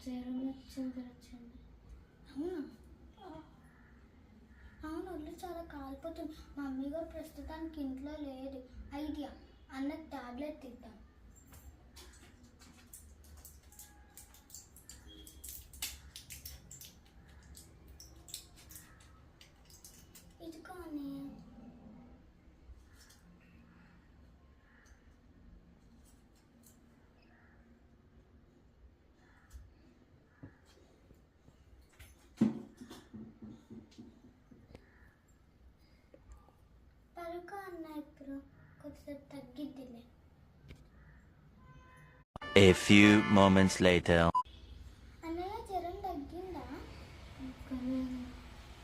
జ్వరం వచ్చింది. అవునా? అవును, ఒళ్ళు చాలా కాలిపోతుంది. మమ్మీ గారు ప్రస్తుతానికి ఇంట్లో లేదు. ఐడియా, అన్నకు టాబ్లెట్ ఇద్దాం. ఇది కానీ పరుకు అన్న ఇప్పుడు కొద్దిసేపు తగ్గిద్దిలే. A few moments later. అన్నయ్య జ్వరం తగ్గిందా?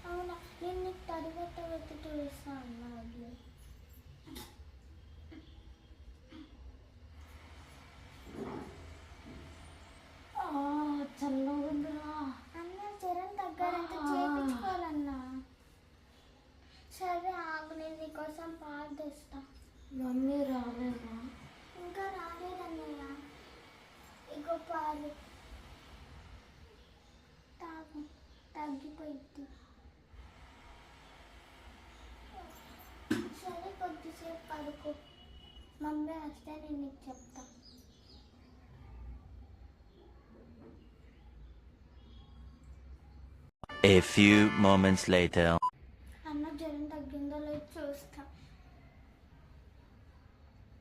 అవునా, నేను నీకు తడిగట్ట పెట్టి చూస్తా అన్నా. చల్లగా అన్న జ్వరం తగ్గాలంటే చేయించుకోవాలన్నా. సరే ఆగు, నేను నీకోసం పాలు తెస్తా. మమ్మీ రాలేదా? ఇంకా రాలేదన్నయ్య. ఇగో పాలు తాగు, తగ్గిపోయింది. సరే కొద్దిసేపు పడుకో, మమ్మీ వస్తే నేను నీకు చెప్తా. A few moments later. అన్న జ్వరం తగ్గిందో లేదో చూస్తా.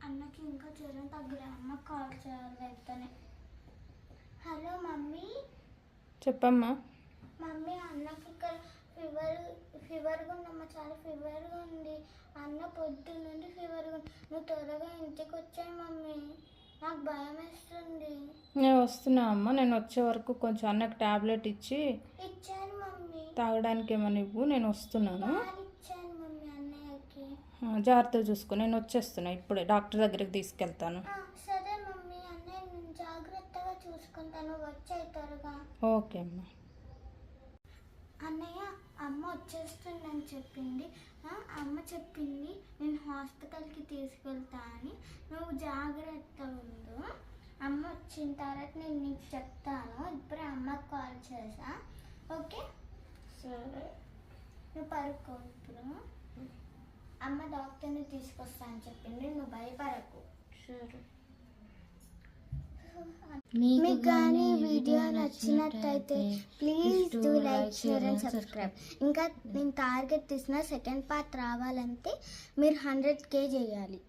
అన్నకి ఇంకా జ్వరం తగ్గలే. అమ్మ కాల్ చేయాలి వెంటనే. Hello mummy. చెప్పమ్మా. మమ్మీ, అన్నకి ఇక్కడ ఫీవర్గా ఉందమ్మా, చాలా ఫీవర్గా ఉంది. అన్న పొద్దు నుండి ఫీవర్గా ఉంది. నువ్వు త్వరగా ఇంటికి వచ్చాయి మమ్మీ, నాకు భయం వేస్తుంది. నేను వస్తున్నా అమ్మ. నేను వచ్చే వరకు కొంచెం అన్నకు టాబ్లెట్ ఇచ్చాను మమ్మీ. తాగడానికి ఏమని ఇవ్వు, నేను వస్తున్నాను. ఇచ్చాను మమ్మీ అన్నయ్యకి. జాగ్రత్తగా చూసుకో. నేను వచ్చేస్తున్నా ఇప్పుడే, డాక్టర్ దగ్గరికి తీసుకెళ్తాను. సరే మమ్మీ, అన్నయ్య నేను జాగ్రత్తగా చూసుకుంటాను. వచ్చాయి త్వరగా. ఓకే అమ్మా. అన్నయ్య, అమ్మ వచ్చేస్తుందని చెప్పింది. అమ్మ చెప్పింది నేను హాస్పిటల్కి తీసుకెళ్తా అని. నువ్వు జాగ్రత్త ఉండు. అమ్మ వచ్చిన తర్వాత నేను నీకు చెప్తాను. ఇప్పుడే అమ్మకు కాల్ చేసా. ఓకే సరే, నువ్వు పడుకో. ఇప్పుడు అమ్మ డాక్టర్ని తీసుకొస్తా అని చెప్పింది, నువ్వు భయపడకు. సరే. మీకు కానీ వీడియో నచ్చినట్టయితే please do like, share and subscribe. ఇంకా నేను టార్గెట్ తీసిన సెకండ్ పార్ట్ రావాలంటే మీరు 100K చేయాలి.